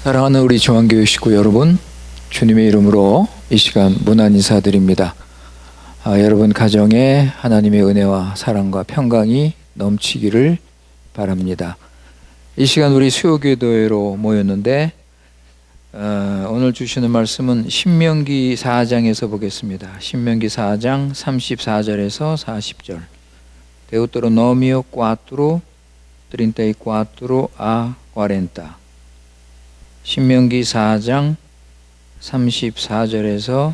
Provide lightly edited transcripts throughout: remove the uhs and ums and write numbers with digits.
사랑하는 우리 중앙교회 식구 여러분, 주님의 이름으로 이 시간 문안 인사드립니다. 여러분 가정에 하나님의 은혜와 사랑과 평강이 넘치기를 바랍니다. 이 시간 우리 수요기도회로 모였는데 오늘 주시는 말씀은 신명기 4장에서 보겠습니다. 신명기 4장 34절에서 40절. Deuteronomio 4, 34 a 40. 신명기 4장 34절에서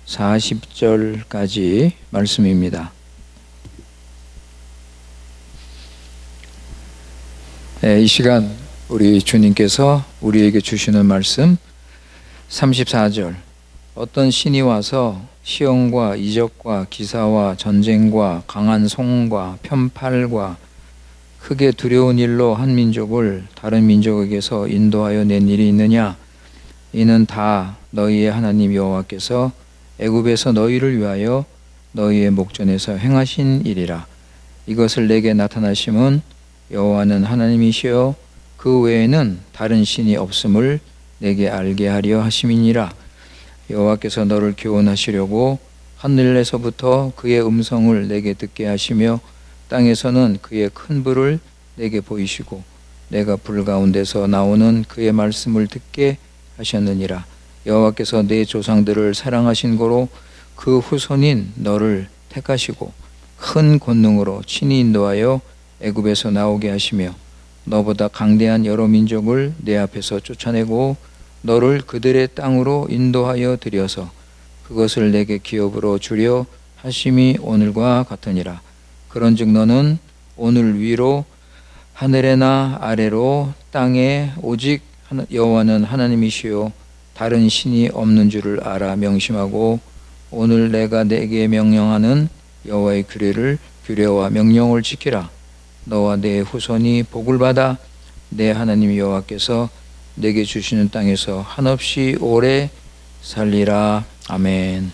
40절까지 말씀입니다. 이 시간 우리 주님께서 우리에게 주시는 말씀 34절. 어떤 신이 와서 시험과 이적과 기사와 전쟁과 강한 송과 편팔과 크게 두려운 일로 한 민족을 다른 민족에게서 인도하여 낸 일이 있느냐? 이는 다 너희의 하나님 여호와께서 애굽에서 너희를 위하여 너희의 목전에서 행하신 일이라. 이것을 내게 나타나심은 여호와는 하나님이시여 그 외에는 다른 신이 없음을 내게 알게 하려 하심이니라. 여호와께서 너를 교훈하시려고 하늘에서부터 그의 음성을 내게 듣게 하시며 땅에서는 그의 큰 불을 내게 보이시고 내가 불 가운데서 나오는 그의 말씀을 듣게 하셨느니라. 여호와께서 내 조상들을 사랑하신 고로 그 후손인 너를 택하시고 큰 권능으로 친히 인도하여 애굽에서 나오게 하시며 너보다 강대한 여러 민족을 내 앞에서 쫓아내고 너를 그들의 땅으로 인도하여 들여서 그것을 내게 기업으로 주려 하심이 오늘과 같으니라. 그런즉 너는 오늘 위로 하늘에나 아래로 땅에 오직 여호와는 하나님이시요 다른 신이 없는 줄을 알아 명심하고 오늘 내가 내게 명령하는 여호와의 규례와 명령을 지키라. 너와 내 후손이 복을 받아 내 하나님 여호와께서 내게 주시는 땅에서 한없이 오래 살리라. 아멘.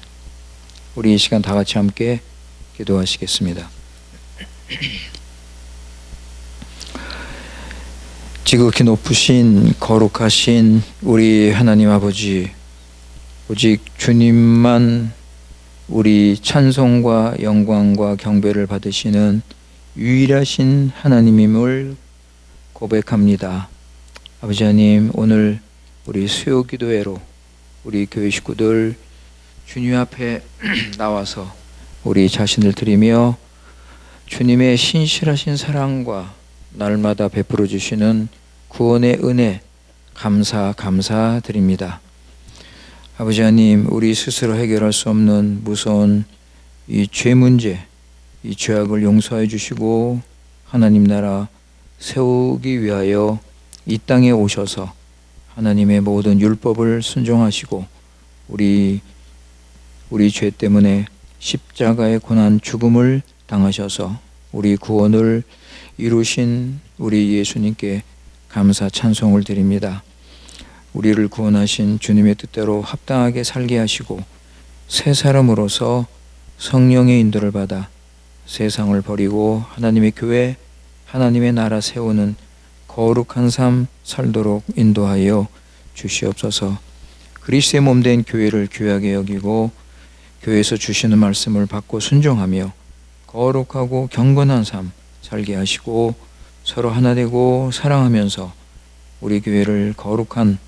우리 이 시간 다 같이 함께 기도하시겠습니다. 지극히 높으신 거룩하신 우리 하나님 아버지, 오직 주님만 우리 찬송과 영광과 경배를 받으시는 유일하신 하나님임을 고백합니다. 아버지 하나님, 오늘 우리 수요기도회로 우리 교회 식구들 주님 앞에 나와서 우리 자신을 드리며 주님의 신실하신 사랑과 날마다 베풀어 주시는 구원의 은혜 감사드립니다. 아버지 하나님, 우리 스스로 해결할 수 없는 무서운 이 죄 문제, 이 죄악을 용서해 주시고 하나님 나라 세우기 위하여 이 땅에 오셔서 하나님의 모든 율법을 순종하시고 우리 죄 때문에 십자가의 고난 죽음을 당하셔서 우리 구원을 이루신 우리 예수님께 감사 찬송을 드립니다. 우리를 구원하신 주님의 뜻대로 합당하게 살게 하시고 새 사람으로서 성령의 인도를 받아 세상을 버리고 하나님의 교회, 하나님의 나라 세우는 거룩한 삶 살도록 인도하여 주시옵소서. 그리스도의 몸된 교회를 귀하게 여기고 교회에서 주시는 말씀을 받고 순종하며 거룩하고 경건한 삶 살게 하시고 서로 하나 되고 사랑하면서 우리 교회를 거룩한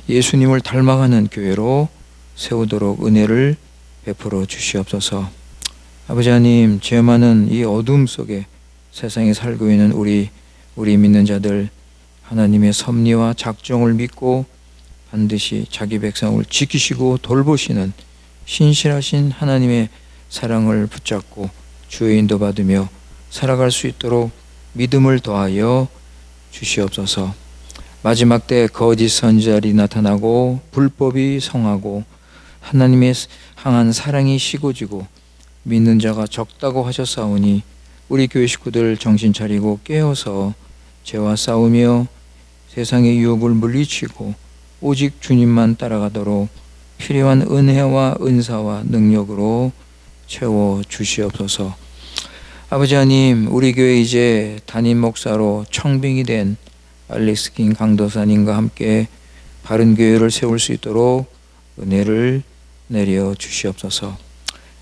예수님을 닮아가는 교회로 세우도록 은혜를 베풀어 주시옵소서. 아버지 하나님, 죄 많은 이 어둠 속에 세상에 살고 있는 우리 믿는 자들 하나님의 섭리와 작정을 믿고 반드시 자기 백성을 지키시고 돌보시는 신실하신 하나님의 사랑을 붙잡고 주의 인도받으며 살아갈 수 있도록 믿음을 더하여 주시옵소서. 마지막 때 거짓 선지자들이 나타나고 불법이 성하고 하나님의 향한 사랑이 식어지고 믿는 자가 적다고 하셨사오니 우리 교회 식구들 정신 차리고 깨어서 죄와 싸우며 세상의 유혹을 물리치고 오직 주님만 따라가도록 필요한 은혜와 은사와 능력으로 채워 주시옵소서. 아버지 하나님, 우리 교회 이제 담임 목사로 청빙이 된 알렉스 킹 강도사님과 함께 바른 교회를 세울 수 있도록 은혜를 내려 주시옵소서.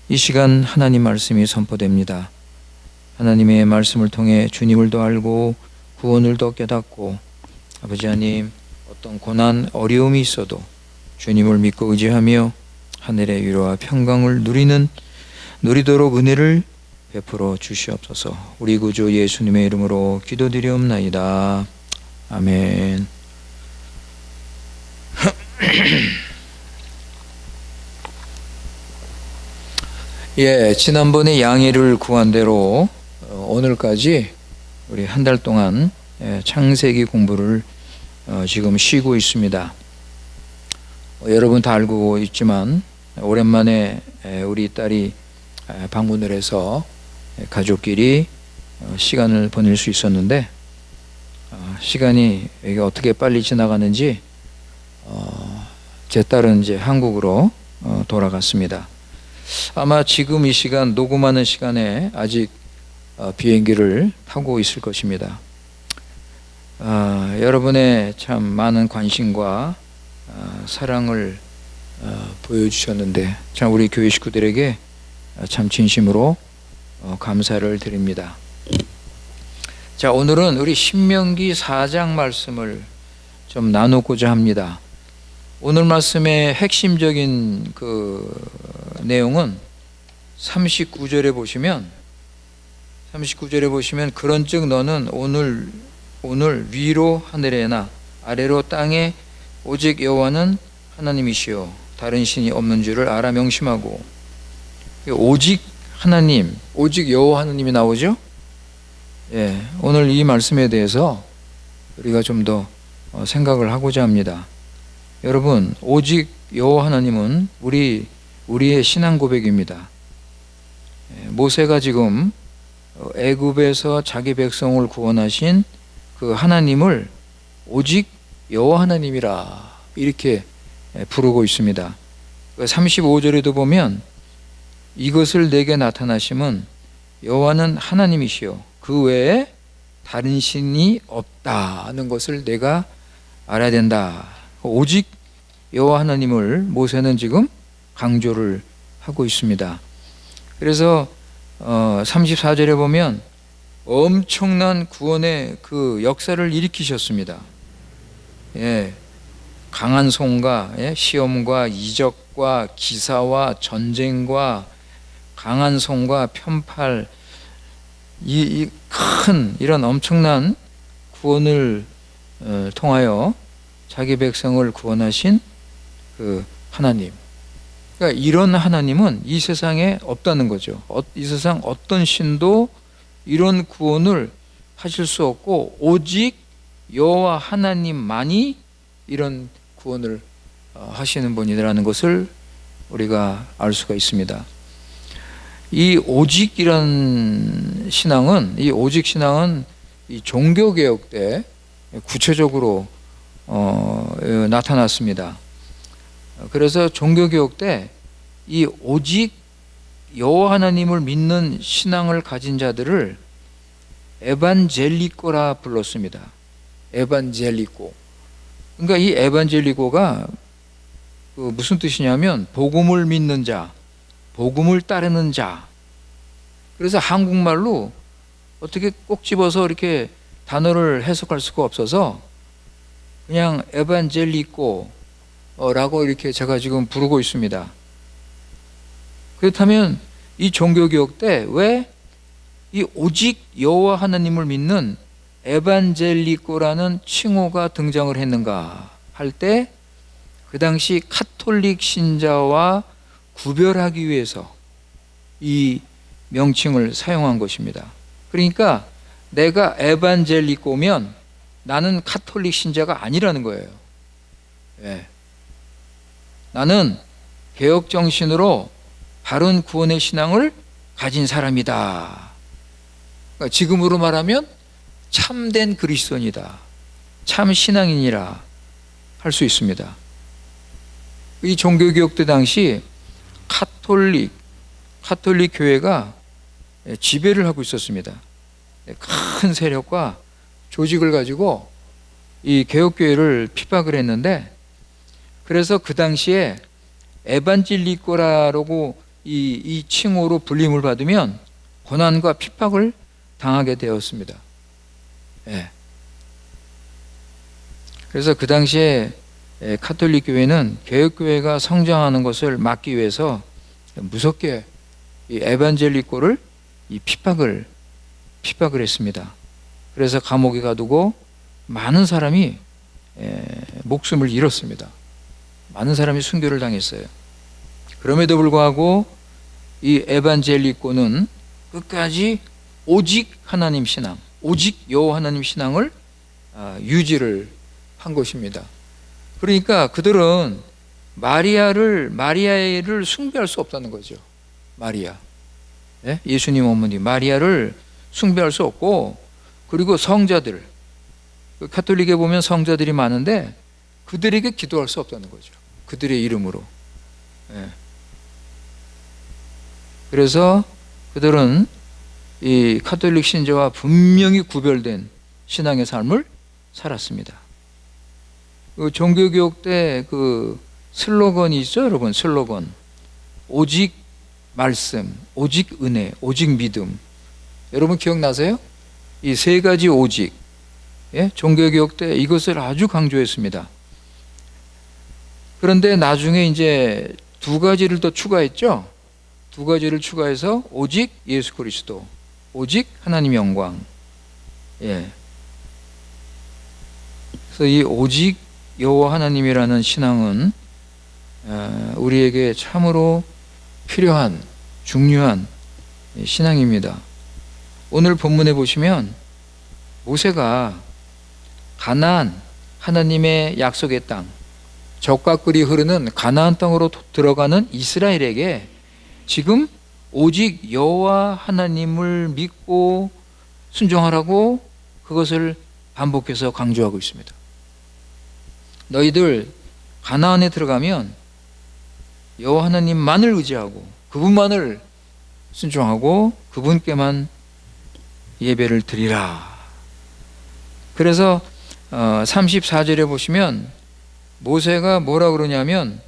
이 시간 하나님 말씀이 선포됩니다. 하나님의 말씀을 통해 주님을 더 알고 구원을 더 깨닫고, 아버지 하나님, 어떤 고난 어려움이 있어도 주님을 믿고 의지하며 하늘의 위로와 평강을 누리도록 은혜를 베풀어 주시옵소서. 우리 구주 예수님의 이름으로 기도드리옵나이다. 아멘. 예, 지난번에 양해를 구한 대로 오늘까지 우리 한 달 동안 창세기 공부를 지금 쉬고 있습니다. 여러분 다 알고 있지만 오랜만에 우리 딸이 방문을 해서 가족끼리 시간을 보낼 수 있었는데, 시간이 이게 어떻게 빨리 지나가는지 제 딸은 이제 한국으로 돌아갔습니다. 아마 지금 이 시간 녹음하는 시간에 아직 비행기를 타고 있을 것입니다. 여러분의 참 많은 관심과 사랑을 보여주셨는데 참 우리 교회 식구들에게 참 진심으로 감사를 드립니다. 자, 오늘은 우리 신명기 4장 말씀을 좀 나누고자 합니다. 오늘 말씀의 핵심적인 그 내용은 39절에 보시면 그런즉 너는 오늘 위로 하늘에나 아래로 땅에 오직 여호와는 하나님이시요 다른 신이 없는 줄을 알아 명심하고. 오직 하나님, 오직 여호와 하나님이 나오죠. 예, 오늘 이 말씀에 대해서 우리가 좀 더 생각을 하고자 합니다. 여러분, 오직 여호와 하나님은 우리의 신앙 고백입니다. 모세가 지금 애굽에서 자기 백성을 구원하신 그 하나님을 오직 여호와 하나님이라 이렇게 부르고 있습니다. 35절에도 보면 이것을 내게 나타나심은 여호와는 하나님이시요 그 외에 다른 신이 없다는 것을 내가 알아야 된다. 오직 여호와 하나님을 모세는 지금 강조를 하고 있습니다. 그래서 34절에 보면 엄청난 구원의 그 역사를 일으키셨습니다. 예, 강한 손과 시험과 이적과 기사와 전쟁과 강한 손과 편팔, 이 큰 이런 엄청난 구원을 통하여 자기 백성을 구원하신 그 하나님. 그러니까 이런 하나님은 이 세상에 없다는 거죠. 이 세상 어떤 신도 이런 구원을 하실 수 없고 오직 여호와 하나님만이 이런 구원을 하시는 분이라는 것을 우리가 알 수가 있습니다. 이 오직이라는 신앙은, 이 오직 신앙은 이 종교개혁 때 구체적으로 나타났습니다. 그래서 종교개혁 때 이 오직 여호와 하나님을 믿는 신앙을 가진 자들을 에반젤리코라 불렀습니다. 에반젤리코. 그러니까 이 에반젤리코가 무슨 뜻이냐면 복음을 믿는 자, 복음을 따르는 자. 그래서 한국말로 어떻게 꼭 집어서 이렇게 단어를 해석할 수가 없어서 그냥 에반젤리코라고 이렇게 제가 지금 부르고 있습니다. 그렇다면 이 종교개혁 때 왜 이 오직 여호와 하나님을 믿는 에반젤리코라는 칭호가 등장을 했는가 할 때 그 당시 카톨릭 신자와 구별하기 위해서 이 명칭을 사용한 것입니다. 그러니까 내가 에반젤리코면 나는 카톨릭 신자가 아니라는 거예요. 예. 나는 개혁 정신으로 바른 구원의 신앙을 가진 사람이다. 그러니까 지금으로 말하면 참된 그리스도인이다. 참 신앙인이라 할 수 있습니다. 이 종교개혁 때 당시 카톨릭 교회가 지배를 하고 있었습니다. 큰 세력과 조직을 가지고 이 개혁교회를 핍박을 했는데, 그래서 그 당시에 에반젤리코라고 이 칭호로 불림을 받으면 고난과 핍박을 당하게 되었습니다. 예. 그래서 그 당시에 카톨릭 교회는 개혁교회가 성장하는 것을 막기 위해서 무섭게 이 에반젤리코를 핍박을 했습니다. 그래서 감옥에 가두고 많은 사람이 목숨을 잃었습니다. 많은 사람이 순교를 당했어요. 그럼에도 불구하고 이 에반젤리코는 끝까지 오직 하나님 신앙, 오직 여호와 하나님 신앙을 유지를 한 것입니다. 그러니까 그들은 마리아를 숭배할 수 없다는 거죠. 마리아, 예수님 어머니 마리아를 숭배할 수 없고, 그리고 성자들, 카톨릭에 보면 성자들이 많은데 그들에게 기도할 수 없다는 거죠. 그들의 이름으로. 그래서 그들은 이 카톨릭 신자와 분명히 구별된 신앙의 삶을 살았습니다. 그 종교개혁 때 그 슬로건이 있죠, 여러분. 슬로건. 오직 말씀, 오직 은혜, 오직 믿음. 여러분 기억나세요? 이 세 가지 오직. 종교개혁 때 이것을 아주 강조했습니다. 그런데 나중에 이제 두 가지를 더 추가했죠. 두 가지를 추가해서 오직 예수 그리스도, 오직 하나님 영광. 그래서 이 오직 여호와 하나님이라는 신앙은 우리에게 참으로 필요한, 중요한 신앙입니다. 오늘 본문에 보시면 모세가 가나안, 하나님의 약속의 땅, 적과 꿀이 흐르는 가나안 땅으로 들어가는 이스라엘에게 지금 오직 여호와 하나님을 믿고 순종하라고 그것을 반복해서 강조하고 있습니다. 너희들 가나안에 들어가면 여호와 하나님만을 의지하고 그분만을 순종하고 그분께만 예배를 드리라. 그래서 34절에 보시면 모세가 뭐라 그러냐면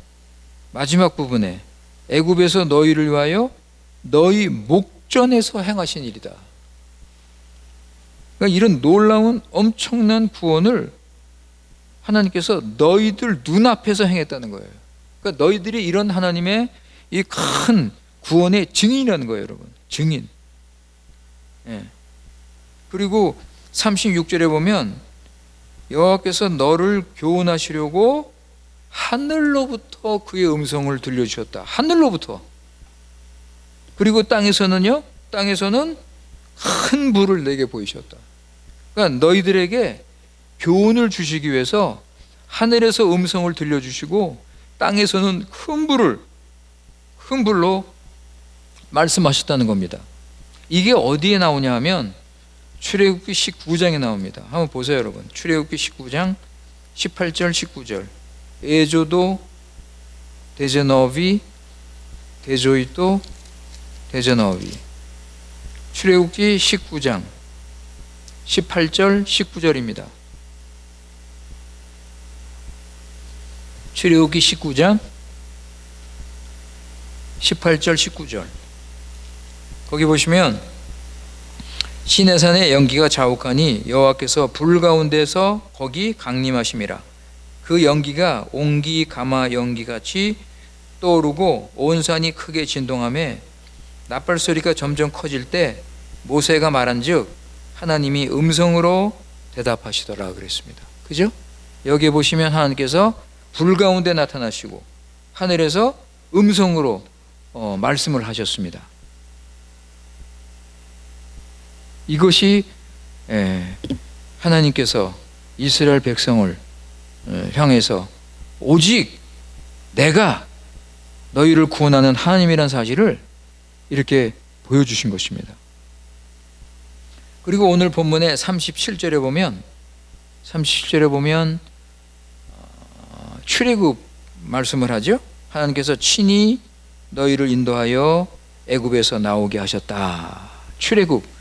마지막 부분에 애굽에서 너희를 위하여 너희 목전에서 행하신 일이다. 그러니까 이런 놀라운 엄청난 구원을 하나님께서 너희들 눈앞에서 행했다는 거예요. 그러니까 너희들이 이런 하나님의 이 큰 구원의 증인이라는 거예요, 여러분. 증인. 그리고 36절에 보면 여호와께서 너를 교훈하시려고 하늘로부터 그의 음성을 들려주셨다. 하늘로부터. 그리고 땅에서는요, 땅에서는 큰 불을 내게 보이셨다. 그러니까 너희들에게 교훈을 주시기 위해서 하늘에서 음성을 들려주시고 땅에서는 큰 불로 말씀하셨다는 겁니다. 이게 어디에 나오냐 하면 출애굽기 19장에 나옵니다. 한번 보세요, 여러분. 출애굽기 19장 18절 19절. 에조도 데제너비 데조이도 데제너비. 출애굽기 19장 18절 19절입니다. 출애굽기 19장 18절 19절. 거기 보시면 시내산의 연기가 자욱하니 여호와께서 불 가운데서 거기 강림하심이라. 그 연기가 옹기 가마 연기같이 떠오르고 온 산이 크게 진동하며 나팔 소리가 점점 커질 때 모세가 말한즉 하나님이 음성으로 대답하시더라 그랬습니다. 그죠? 여기 보시면 하나님께서 불 가운데 나타나시고 하늘에서 음성으로 말씀을 하셨습니다. 이것이 하나님께서 이스라엘 백성을 향해서 오직 내가 너희를 구원하는 하나님이라는 사실을 이렇게 보여주신 것입니다. 그리고 오늘 본문의 37절에 보면 출애굽 말씀을 하죠. 하나님께서 친히 너희를 인도하여 애굽에서 나오게 하셨다. 출애굽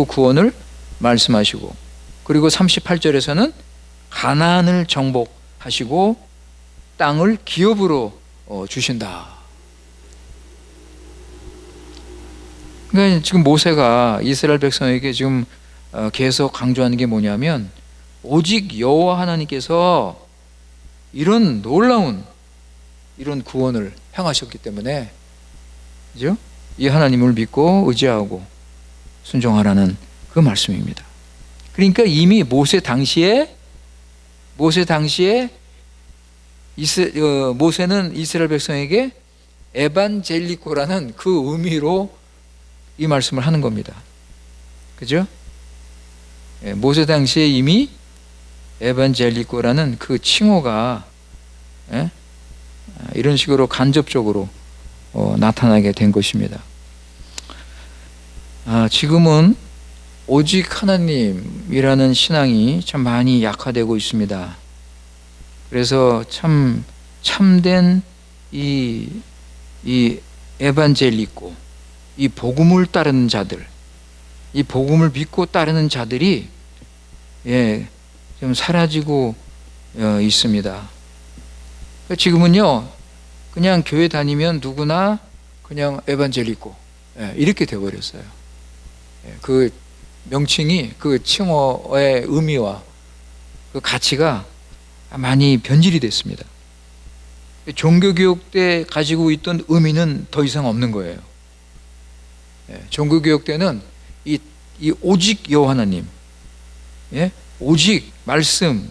구원을 말씀하시고, 그리고 38절에서는 가나안을 정복하시고 땅을 기업으로 주신다. 그러니까 지금 모세가 이스라엘 백성에게 지금 계속 강조하는 게 뭐냐면, 오직 여호와 하나님께서 이런 놀라운 이런 구원을 행하셨기 때문에, 그죠? 이 하나님을 믿고 의지하고 순종하라는 그 말씀입니다. 그러니까 이미 모세 당시에 모세는 이스라엘 백성에게 에반젤리코라는 그 의미로 이 말씀을 하는 겁니다. 그죠? 모세 당시에 이미 에반젤리코라는 그 칭호가 이런 식으로 간접적으로 나타나게 된 것입니다. 지금은 오직 하나님이라는 신앙이 참 많이 약화되고 있습니다. 그래서 참된 이 에반젤리코, 이 복음을 따르는 자들, 이 복음을 믿고 따르는 자들이 좀 사라지고 있습니다. 지금은요, 그냥 교회 다니면 누구나 그냥 에반젤리코 이렇게 되어버렸어요. 그 명칭이, 그 칭호의 의미와 그 가치가 많이 변질이 됐습니다. 종교교육 때 가지고 있던 의미는 더 이상 없는 거예요. 종교교육 때는 이 오직 여호와 하나님, 오직 말씀,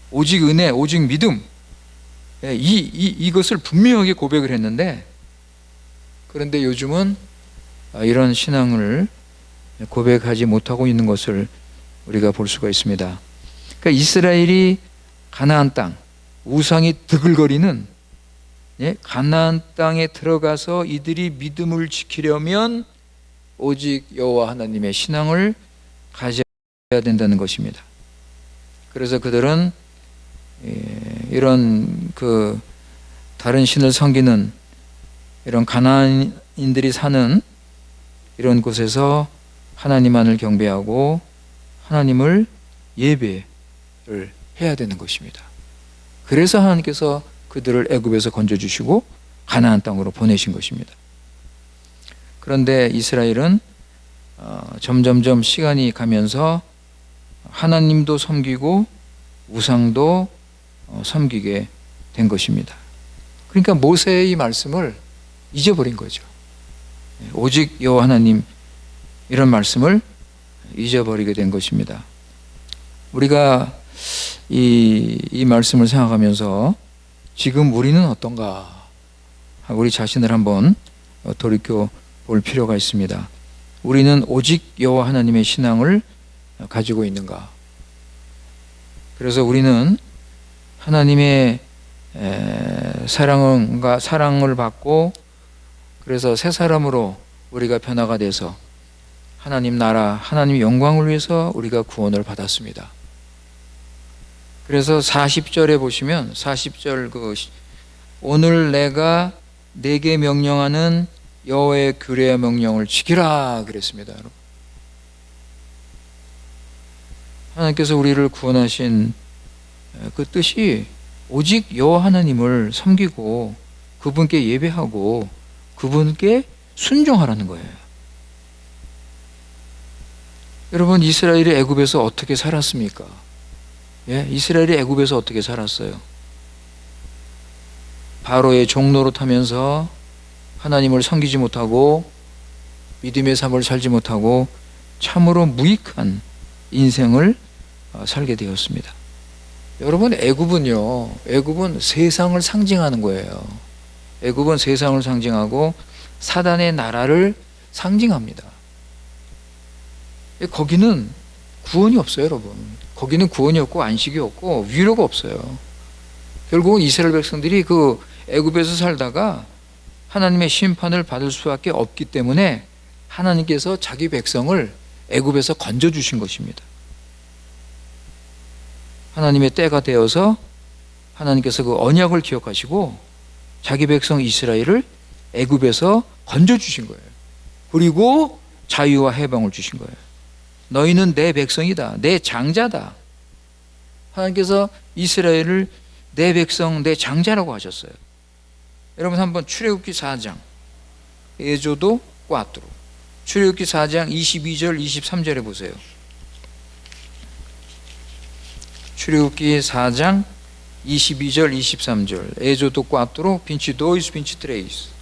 오직 은혜, 오직 믿음, 이것을 분명하게 고백을 했는데, 그런데 요즘은 이런 신앙을 고백하지 못하고 있는 것을 우리가 볼 수가 있습니다. 그러니까 이스라엘이 가나안 땅, 우상이 드글거리는 가나안 땅에 들어가서 이들이 믿음을 지키려면 오직 여호와 하나님의 신앙을 가져야 된다는 것입니다. 그래서 그들은 이런 그 다른 신을 섬기는 이런 가나안인들이 사는 이런 곳에서 하나님만을 경배하고 하나님을 예배를 해야 되는 것입니다. 그래서 하나님께서 그들을 애굽에서 건져주시고 가나안 땅으로 보내신 것입니다. 그런데 이스라엘은 점점점 시간이 가면서 하나님도 섬기고 우상도 섬기게 된 것입니다. 그러니까 모세의 이 말씀을 잊어버린 거죠. 오직 여호와 하나님, 이런 말씀을 잊어버리게 된 것입니다. 우리가 이 말씀을 생각하면서 지금 우리는 어떤가, 우리 자신을 한번 돌이켜 볼 필요가 있습니다. 우리는 오직 여호와 하나님의 신앙을 가지고 있는가? 그래서 우리는 하나님의 사랑을 받고, 그래서 새 사람으로 우리가 변화가 돼서 하나님 나라, 하나님 영광을 위해서 우리가 구원을 받았습니다. 그래서 40절에 보시면, 40절 오늘 내가 내게 명령하는 여호와의 규례의 명령을 지키라 그랬습니다. 하나님께서 우리를 구원하신 그 뜻이 오직 여호와 하나님을 섬기고 그분께 예배하고 그분께 순종하라는 거예요. 여러분, 이스라엘이 애굽에서 어떻게 살았습니까? 이스라엘이 애굽에서 어떻게 살았어요? 바로의 종노로 타면서 하나님을 섬기지 못하고 믿음의 삶을 살지 못하고 참으로 무익한 인생을 살게 되었습니다. 여러분, 애굽은 세상을 상징하는 거예요. 애굽은 세상을 상징하고 사단의 나라를 상징합니다. 거기는 구원이 없어요, 여러분. 거기는 구원이 없고 안식이 없고 위로가 없어요. 결국은 이스라엘 백성들이 그 애굽에서 살다가 하나님의 심판을 받을 수밖에 없기 때문에 하나님께서 자기 백성을 애굽에서 건져 주신 것입니다. 하나님의 때가 되어서 하나님께서 그 언약을 기억하시고 자기 백성 이스라엘을 애굽에서 건져 주신 거예요. 그리고 자유와 해방을 주신 거예요. 너희는 내 백성이다. 내 장자다. 하나님께서 이스라엘을 내 백성, 내 장자라고 하셨어요. 여러분 한번 출애굽기 4장 에조도 4 출애굽기 4장 22절 23절에 보세요. 출애굽기 4장 22절 23절 에조도 4 22 23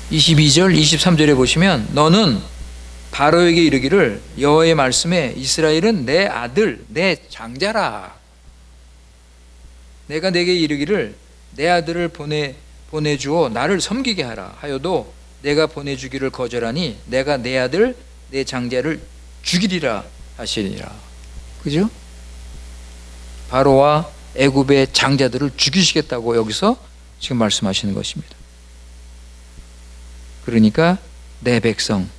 22절 23절에 보시면 너는 바로에게 이르기를 여호와의 말씀에 이스라엘은 내 아들 내 장자라. 내가 내게 이르기를 내 아들을 보내주어 나를 섬기게 하라 하여도 내가 보내주기를 거절하니 내가 내 아들 내 장자를 죽이리라 하시니라. 그죠? 바로와 애굽의 장자들을 죽이시겠다고 여기서 지금 말씀하시는 것입니다. 그러니까 내 백성,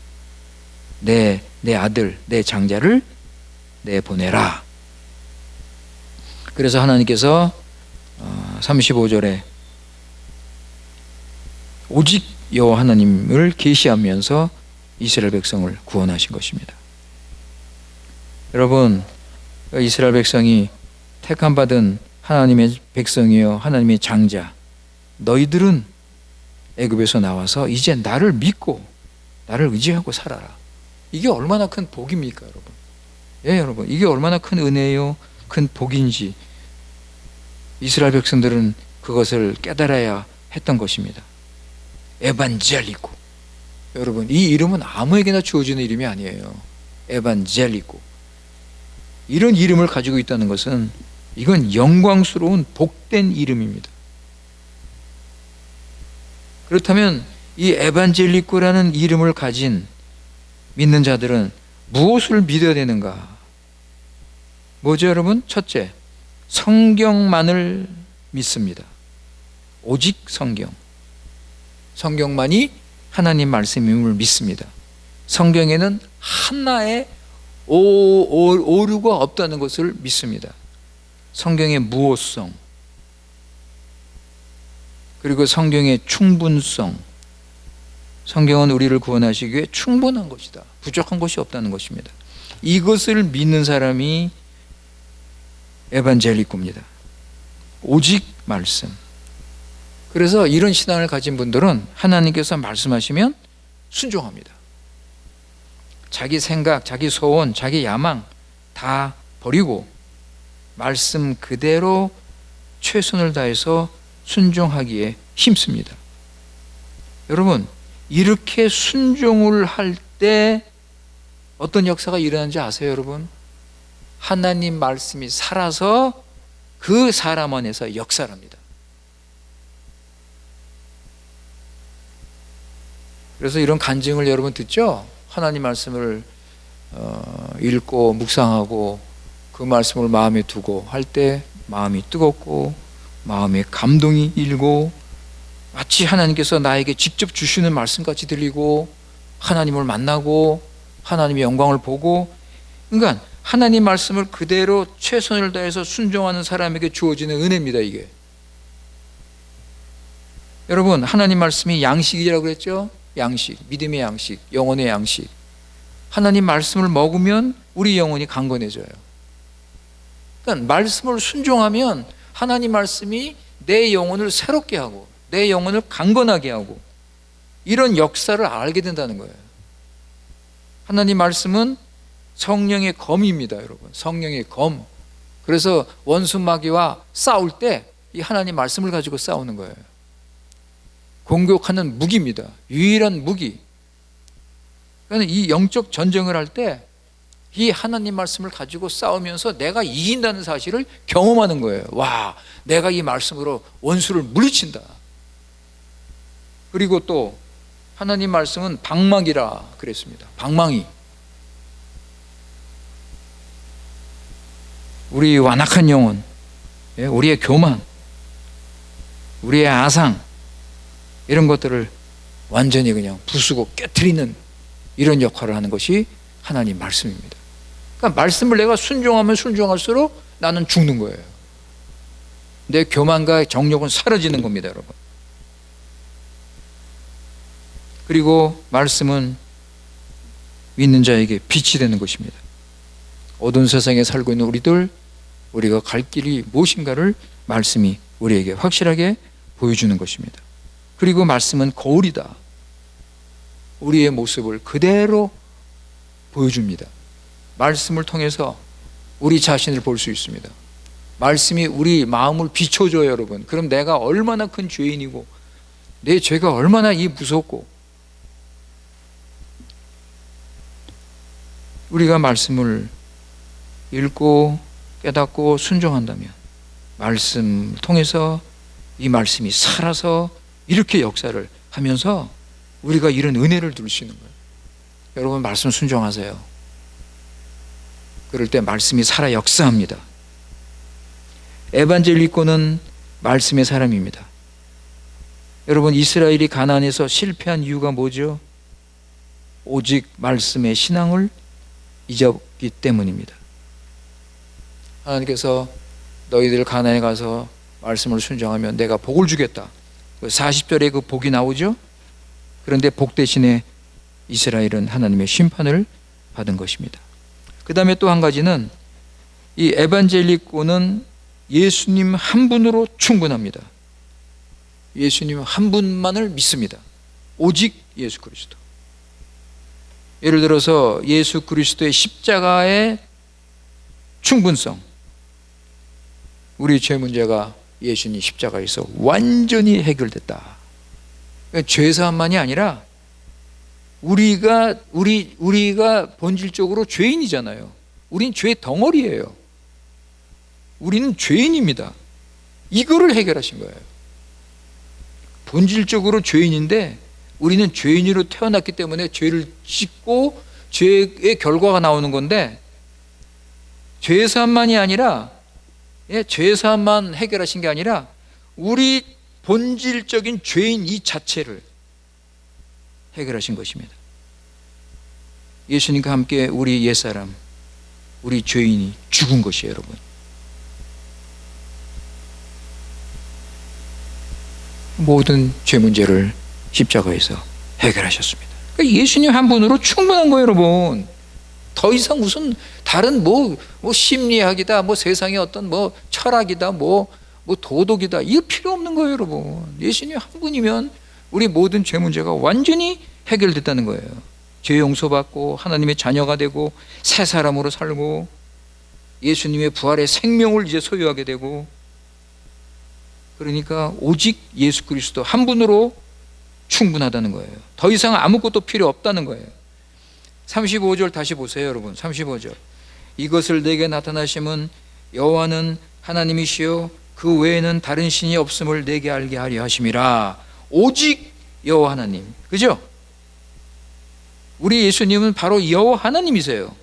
내 아들, 내 장자를 내보내라. 그래서 하나님께서 35절에 오직 여호와 하나님을 계시하면서 이스라엘 백성을 구원하신 것입니다. 여러분, 이스라엘 백성이 택함받은 하나님의 백성이요 하나님의 장자, 너희들은 애굽에서 나와서 이제 나를 믿고 나를 의지하고 살아라. 이게 얼마나 큰 복입니까, 여러분? 예, 여러분, 이게 얼마나 큰 은혜요, 큰 복인지 이스라엘 백성들은 그것을 깨달아야 했던 것입니다. 에반젤리코. 여러분, 이 이름은 아무에게나 주어지는 이름이 아니에요. 에반젤리코. 이런 이름을 가지고 있다는 것은 이건 영광스러운 복된 이름입니다. 그렇다면 이 에반젤리코라는 이름을 가진 믿는 자들은 무엇을 믿어야 되는가? 뭐죠, 여러분? 첫째, 성경만을 믿습니다. 오직 성경. 성경만이 하나님 말씀임을 믿습니다. 성경에는 하나의 오류가 없다는 것을 믿습니다. 성경의 무오성, 그리고 성경의 충분성. 성경은 우리를 구원하시기 위해 충분한 것이다. 부족한 것이 없다는 것입니다. 이것을 믿는 사람이 에반젤리코입니다. 오직 말씀. 그래서 이런 신앙을 가진 분들은 하나님께서 말씀하시면 순종합니다. 자기 생각, 자기 소원, 자기 야망 다 버리고 말씀 그대로 최선을 다해서 순종하기에 힘씁니다. 여러분, 이렇게 순종을 할 때 어떤 역사가 일어나는지 아세요, 여러분? 하나님 말씀이 살아서 그 사람 안에서 역사를 합니다. 그래서 이런 간증을 여러분 듣죠? 하나님 말씀을 읽고 묵상하고 그 말씀을 마음에 두고 할 때 마음이 뜨겁고 마음에 감동이 일고 마치 하나님께서 나에게 직접 주시는 말씀같이 들리고 하나님을 만나고 하나님의 영광을 보고, 그러니까 하나님 말씀을 그대로 최선을 다해서 순종하는 사람에게 주어지는 은혜입니다. 이게 여러분, 하나님 말씀이 양식이라고 그랬죠? 양식, 믿음의 양식, 영혼의 양식. 하나님 말씀을 먹으면 우리 영혼이 강건해져요. 그러니까 말씀을 순종하면 하나님 말씀이 내 영혼을 새롭게 하고 내 영혼을 강건하게 하고 이런 역사를 알게 된다는 거예요. 하나님 말씀은 성령의 검입니다, 여러분. 성령의 검. 그래서 원수 마귀와 싸울 때 이 하나님 말씀을 가지고 싸우는 거예요. 공격하는 무기입니다. 유일한 무기. 그러니까 이 영적 전쟁을 할 때 이 하나님 말씀을 가지고 싸우면서 내가 이긴다는 사실을 경험하는 거예요. 와, 내가 이 말씀으로 원수를 물리친다. 그리고 또 하나님 말씀은 방망이라 그랬습니다. 방망이. 우리 완악한 영혼, 우리의 교만, 우리의 아상, 이런 것들을 완전히 그냥 부수고 깨트리는 이런 역할을 하는 것이 하나님 말씀입니다. 그러니까 말씀을 내가 순종하면 순종할수록 나는 죽는 거예요. 내 교만과 정욕은 사라지는 겁니다, 여러분. 그리고 말씀은 믿는 자에게 빛이 되는 것입니다. 어두운 세상에 살고 있는 우리가 갈 길이 무엇인가를 말씀이 우리에게 확실하게 보여주는 것입니다. 그리고 말씀은 거울이다. 우리의 모습을 그대로 보여줍니다. 말씀을 통해서 우리 자신을 볼 수 있습니다. 말씀이 우리 마음을 비춰줘요, 여러분. 그럼 내가 얼마나 큰 죄인이고 내 죄가 얼마나 무섭고, 우리가 말씀을 읽고 깨닫고 순종한다면 말씀을 통해서 이 말씀이 살아서 이렇게 역사를 하면서 우리가 이런 은혜를 누릴 수 있는 거예요. 여러분, 말씀 순종하세요. 그럴 때 말씀이 살아 역사합니다. 에반젤리코는 말씀의 사람입니다. 여러분, 이스라엘이 가나안에서 실패한 이유가 뭐죠? 오직 말씀의 신앙을 잊었기 때문입니다. 하나님께서 너희들 가나안에 가서 말씀을 순종하면 내가 복을 주겠다. 40절에 그 복이 나오죠. 그런데 복 대신에 이스라엘은 하나님의 심판을 받은 것입니다. 그 다음에 또 한 가지는 이 에반젤리코는 예수님 한 분으로 충분합니다. 예수님 한 분만을 믿습니다. 오직 예수 그리스도. 예를 들어서 예수 그리스도의 십자가의 충분성, 우리 죄 문제가 예수님 십자가에서 완전히 해결됐다. 죄사함만이 아니라 우리가 본질적으로 죄인이잖아요. 우린 죄 덩어리예요. 우리는 죄인입니다. 이거를 해결하신 거예요. 본질적으로 죄인인데 우리는 죄인으로 태어났기 때문에 죄를 짓고 죄의 결과가 나오는 건데, 죄사함만이 아니라, 죄사함만 해결하신 게 아니라 우리 본질적인 죄인 이 자체를 해결하신 것입니다. 예수님과 함께 우리 옛사람, 우리 죄인이 죽은 것이에요, 여러분. 모든 죄 문제를 십자가에서 해결하셨습니다. 그러니까 예수님 한 분으로 충분한 거예요, 여러분. 더 이상 무슨 다른 뭐 심리학이다, 세상의 어떤 철학이다, 도덕이다, 이거 필요 없는 거예요, 여러분. 예수님 한 분이면 우리 모든 죄 문제가 완전히 해결됐다는 거예요. 죄 용서받고 하나님의 자녀가 되고 새 사람으로 살고 예수님의 부활의 생명을 이제 소유하게 되고, 그러니까 오직 예수 그리스도 한 분으로 충분하다는 거예요. 더 이상 아무것도 필요 없다는 거예요. 35절 다시 보세요, 여러분. 35절. 이것을 내게 나타나심은 여호와는 하나님이시요 그 외에는 다른 신이 없음을 내게 알게 하려 하심이라. 오직 여호와 하나님. 그죠? 우리 예수님은 바로 여호와 하나님이세요.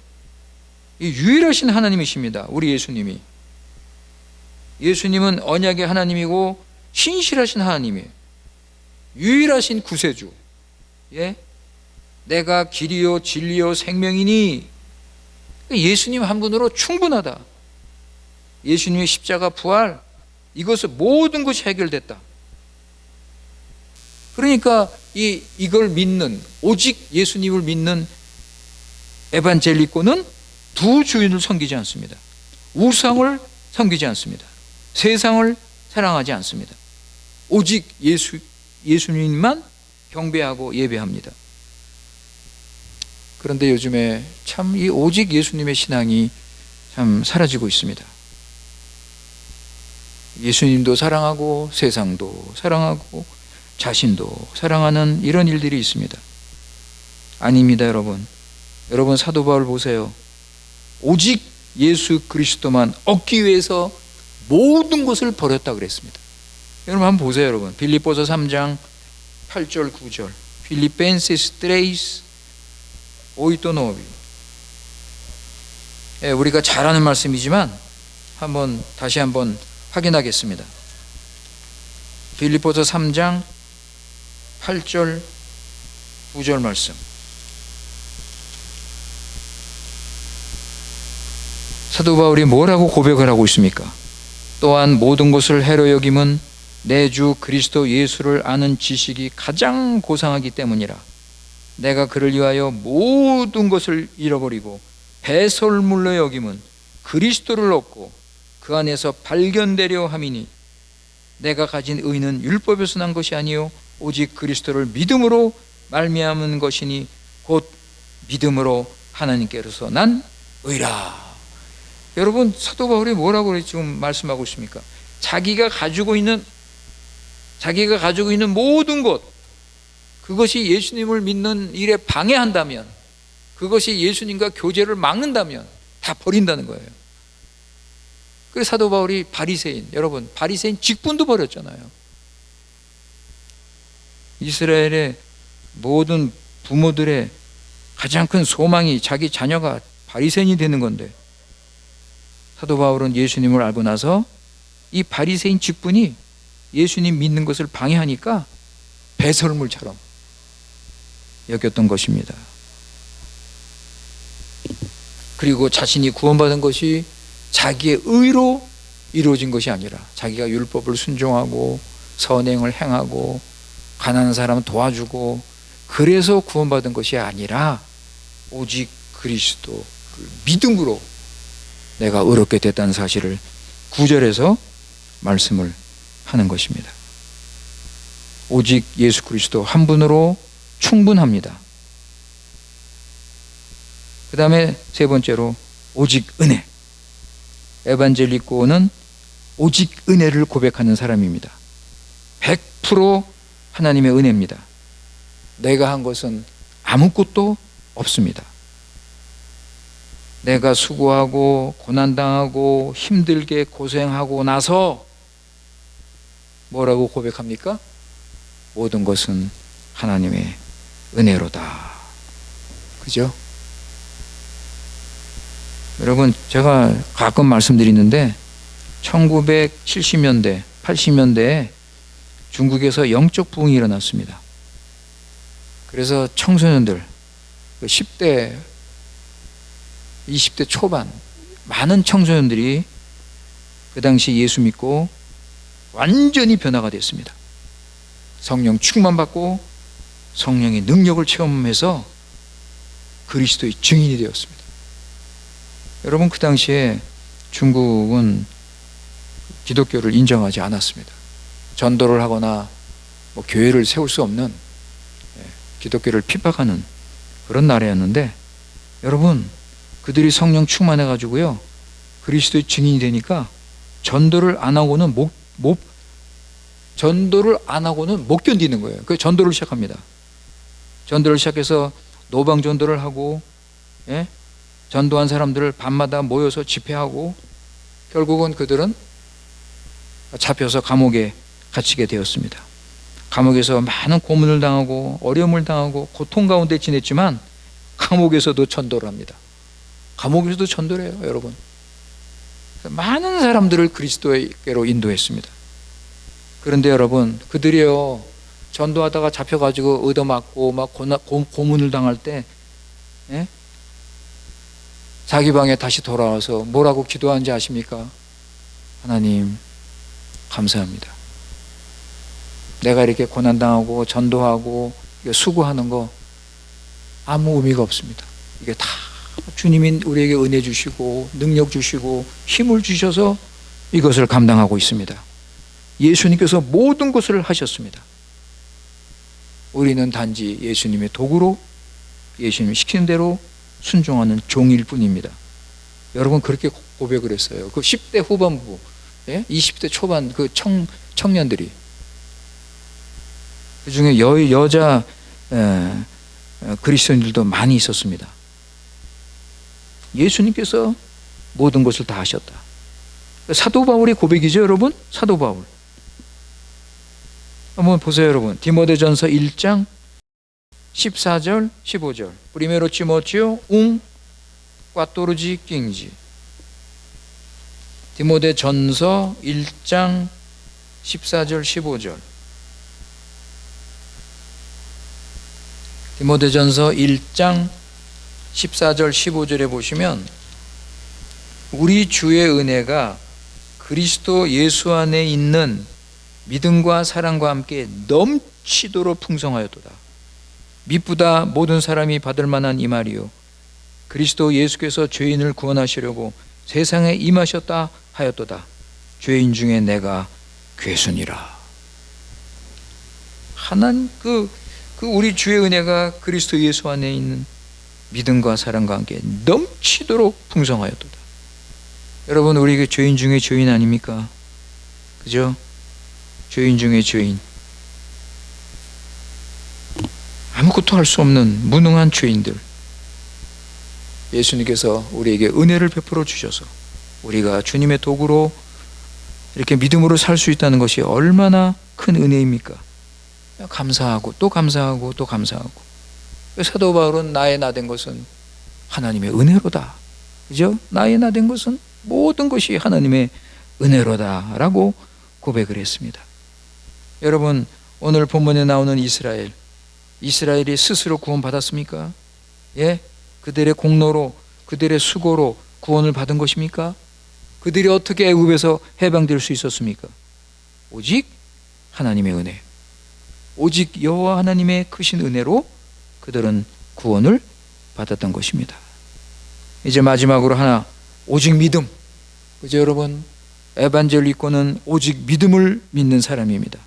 유일하신 하나님이십니다. 우리 예수님이. 예수님은 언약의 하나님이고 신실하신 하나님이에요. 유일하신 구세주. 내가 길이요 진리요 생명이니. 예수님 한 분으로 충분하다. 예수님의 십자가 부활, 이것을 모든 것이 해결됐다. 그러니까 이걸 믿는, 오직 예수님을 믿는 에반젤리코는 두 주인을 섬기지 않습니다. 우상을 섬기지 않습니다. 세상을 사랑하지 않습니다. 오직 예수님만 경배하고 예배합니다. 그런데 요즘에 참 이 오직 예수님의 신앙이 참 사라지고 있습니다. 예수님도 사랑하고 세상도 사랑하고 자신도 사랑하는 이런 일들이 있습니다. 아닙니다, 여러분. 여러분, 사도 바울 보세요. 오직 예수 그리스도만 얻기 위해서 모든 것을 버렸다 그랬습니다. 여러분 한번 보세요, 여러분. 빌립보서 3장 8절 9절. 필리펜시스 트레이스 오이토노비. 우리가 잘 아는 말씀이지만 다시 한번 확인하겠습니다. 빌립보서 3장 8절 9절 말씀. 사도 바울이 뭐라고 고백을 하고 있습니까? 또한 모든 것을 해로 여김은 내 주 그리스도 예수를 아는 지식이 가장 고상하기 때문이라. 내가 그를 위하여 모든 것을 잃어버리고 배설물로 여김은 그리스도를 얻고 그 안에서 발견되려 함이니 내가 가진 의는 율법에서 난 것이 아니요 오직 그리스도를 믿음으로 말미암은 것이니 곧 믿음으로 하나님께로서 난 의라. 여러분, 사도 바울이 뭐라고 지금 말씀하고 있습니까? 자기가 가지고 있는 모든 것, 그것이 예수님을 믿는 일에 방해한다면, 그것이 예수님과 교제를 막는다면 다 버린다는 거예요. 그래서 사도 바울이 바리새인, 여러분, 바리새인 직분도 버렸잖아요. 이스라엘의 모든 부모들의 가장 큰 소망이 자기 자녀가 바리새인이 되는 건데, 사도 바울은 예수님을 알고 나서 이 바리새인 직분이 예수님 믿는 것을 방해하니까 배설물처럼 여겼던 것입니다. 그리고 자신이 구원받은 것이 자기의 의로 이루어진 것이 아니라 자기가 율법을 순종하고 선행을 행하고 가난한 사람 도와주고 그래서 구원받은 것이 아니라 오직 그리스도를 믿음으로 내가 의롭게 됐다는 사실을 9절에서 말씀을 하는 것입니다. 오직 예수 그리스도 한 분으로 충분합니다. 그 다음에 세 번째로 오직 은혜. 에반젤리코는 오직 은혜를 고백하는 사람입니다. 100% 하나님의 은혜입니다. 내가 한 것은 아무것도 없습니다. 내가 수고하고 고난당하고 힘들게 고생하고 나서 뭐라고 고백합니까? 모든 것은 하나님의 은혜로다. 그죠? 여러분, 제가 가끔 말씀드리는데 1970년대, 80년대에 중국에서 영적 부흥이 일어났습니다. 그래서 청소년들, 10대, 20대 초반 많은 청소년들이 그 당시 예수 믿고 완전히 변화가 됐습니다. 성령 충만받고 성령의 능력을 체험해서 그리스도의 증인이 되었습니다. 여러분, 그 당시에 중국은 기독교를 인정하지 않았습니다. 전도를 하거나 교회를 세울 수 없는, 기독교를 핍박하는 그런 나라였는데, 여러분, 그들이 성령 충만해가지고요 그리스도의 증인이 되니까 전도를 안 하고는 못 견디는 거예요. 그 전도를 시작합니다. 전도를 시작해서 노방 전도를 하고, 전도한 사람들을 밤마다 모여서 집회하고, 결국은 그들은 잡혀서 감옥에 갇히게 되었습니다. 감옥에서 많은 고문을 당하고 어려움을 당하고 고통 가운데 지냈지만 감옥에서도 전도를 합니다. 감옥에서도 전도를 해요, 여러분. 많은 사람들을 그리스도에게로 인도했습니다. 그런데 여러분, 그들이요 전도하다가 잡혀가지고 얻어맞고 막 고문을 당할 때 자기 방에 다시 돌아와서 뭐라고 기도하는지 아십니까? 하나님, 감사합니다. 내가 이렇게 고난당하고 전도하고 수고하는 거 아무 의미가 없습니다. 이게 다 주님이 우리에게 은혜 주시고 능력 주시고 힘을 주셔서 이것을 감당하고 있습니다. 예수님께서 모든 것을 하셨습니다. 우리는 단지 예수님의 도구로 예수님이 시키는 대로 순종하는 종일 뿐입니다. 여러분, 그렇게 고백을 했어요. 그 10대 후반부, 20대 초반 그 청년들이, 그 중에 여자 그리스도인들도 많이 있었습니다. 예수님께서 모든 것을 다 하셨다. 사도 바울의 고백이죠, 여러분. 사도 바울. 한번 보세요, 여러분. 디모데전서 1장 14절 15절. Primero Timoteo 14 15. 디모데전서 1장 14절 15절. 디모데전서 1장 14절 15절에 보시면 우리 주의 은혜가 그리스도 예수 안에 있는 믿음과 사랑과 함께 넘치도록 풍성하였도다. 미쁘다 모든 사람이 받을 만한 이 말이요 그리스도 예수께서 죄인을 구원하시려고 세상에 임하셨다 하였도다. 죄인 중에 내가 괴순이라. 하나님 그 우리 주의 은혜가 그리스도 예수 안에 있는 믿음과 사랑과 함께 넘치도록 풍성하였도다. 여러분, 우리 죄인 중에 죄인 아닙니까? 그죠? 죄인 중에 죄인. 아무것도 할 수 없는 무능한 죄인들. 예수님께서 우리에게 은혜를 베풀어 주셔서 우리가 주님의 도구로 이렇게 믿음으로 살 수 있다는 것이 얼마나 큰 은혜입니까? 감사하고 또 감사하고 또 감사하고. 사도 바울은 나의 나된 것은 하나님의 은혜로다. 그죠? 나의 나된 것은 모든 것이 하나님의 은혜로다 라고 고백을 했습니다. 여러분, 오늘 본문에 나오는 이스라엘이 스스로 구원받았습니까? 예? 그들의 공로로, 그들의 수고로 구원을 받은 것입니까? 그들이 어떻게 애굽에서 해방될 수 있었습니까? 오직 하나님의 은혜, 오직 여호와 하나님의 크신 은혜로 그들은 구원을 받았던 것입니다. 이제 마지막으로 하나, 오직 믿음. 그죠, 여러분? 에반젤리코는 오직 믿음을 믿는 사람입니다.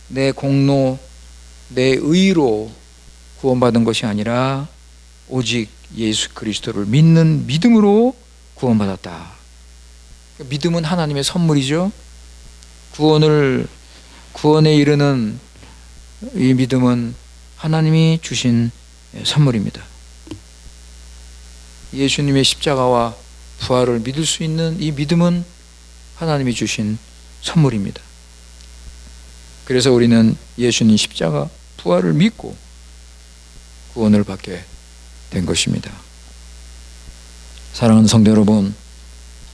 내 공로, 내 의로 구원받은 것이 아니라 오직 예수 그리스도를 믿는 믿음으로 구원받았다. 믿음은 하나님의 선물이죠. 구원에 이르는 이 믿음은 하나님이 주신 선물입니다. 예수님의 십자가와 부활을 믿을 수 있는 이 믿음은 하나님이 주신 선물입니다. 그래서 우리는 예수님 십자가 부활을 믿고 구원을 받게 된 것입니다. 사랑하는 성도 여러분,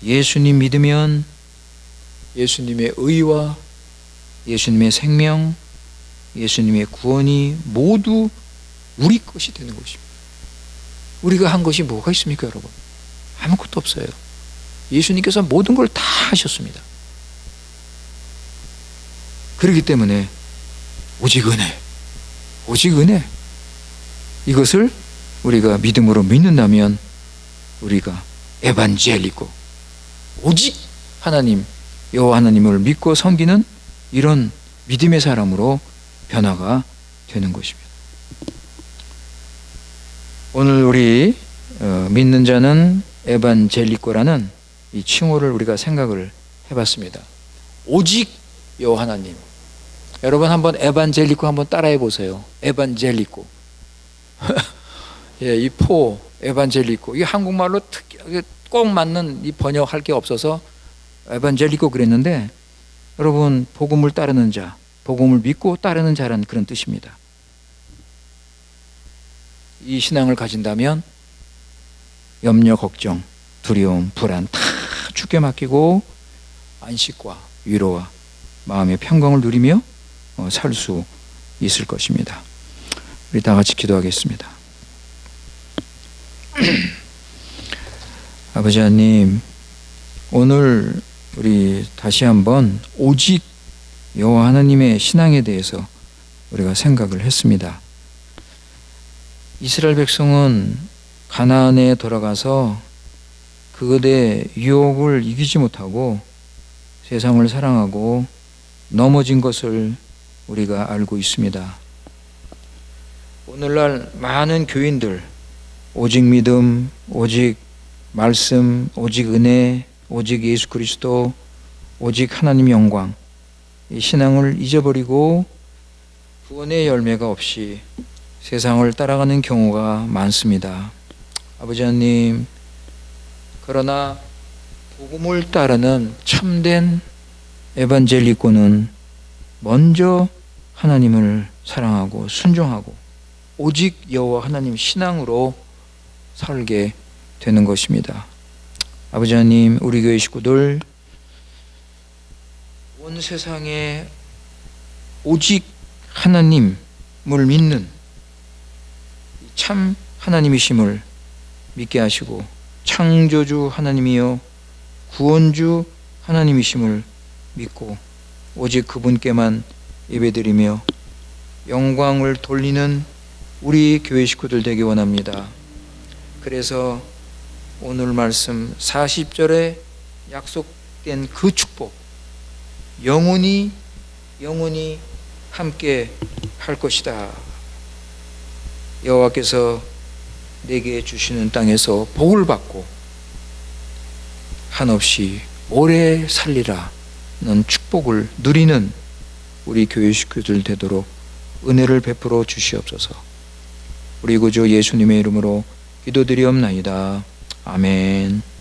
예수님 믿으면 예수님의 의와 예수님의 생명, 예수님의 구원이 모두 우리 것이 되는 것입니다. 우리가 한 것이 뭐가 있습니까, 여러분? 아무것도 없어요. 예수님께서 모든 걸 다 하셨습니다. 그렇기 때문에 오직 은혜, 이것을 우리가 믿음으로 믿는다면 우리가 에반젤리코, 오직 하나님, 여호와 하나님을 믿고 섬기는 이런 믿음의 사람으로 변화가 되는 것입니다. 오늘 우리 믿는 자는 에반젤리코라는 이 칭호를 우리가 생각을 해봤습니다. 오직 여호와 하나님. 여러분 한번 에반젤리코 한번 따라해 보세요. 에반젤리코. 예, 이 에반젤리코. 이게 한국말로 꼭 맞는 이 번역할 게 없어서 에반젤리코 그랬는데, 여러분 복음을 따르는 자, 복음을 믿고 따르는 자라는 그런 뜻입니다. 이 신앙을 가진다면 염려, 걱정, 두려움, 불안 다 주께 맡기고 안식과 위로와 마음의 평강을 누리며 살 수 있을 것입니다. 우리 다 같이 기도하겠습니다. 아버지 하나님, 오늘 우리 다시 한번 오직 여호와 하나님의 신앙에 대해서 우리가 생각을 했습니다. 이스라엘 백성은 가나안에 돌아가서 그들의 유혹을 이기지 못하고 세상을 사랑하고 넘어진 것을 우리가 알고 있습니다. 오늘날 많은 교인들, 오직 믿음, 오직 말씀, 오직 은혜, 오직 예수 그리스도, 오직 하나님 영광, 이 신앙을 잊어버리고 구원의 열매가 없이 세상을 따라가는 경우가 많습니다. 아버지 하나님, 그러나 복음을 따르는 참된 에반젤리코는 먼저 하나님을 사랑하고 순종하고 오직 여호와 하나님 신앙으로 살게 되는 것입니다. 아버지 하나님, 우리 교회 식구들 온 세상에 오직 하나님을 믿는 참 하나님이심을 믿게 하시고 창조주 하나님이요 구원주 하나님이심을 믿고 오직 그분께만 예배드리며 영광을 돌리는 우리 교회 식구들 되기 원합니다. 그래서 오늘 말씀 40절에 약속된 그 축복, 영원히 함께 할 것이다. 여호와께서 내게 주시는 땅에서 복을 받고 한없이 오래 살리라는 축복을 누리는 우리 교회 식구들 되도록 은혜를 베풀어 주시옵소서. 우리 구주 예수님의 이름으로 기도드리옵나이다. 아멘.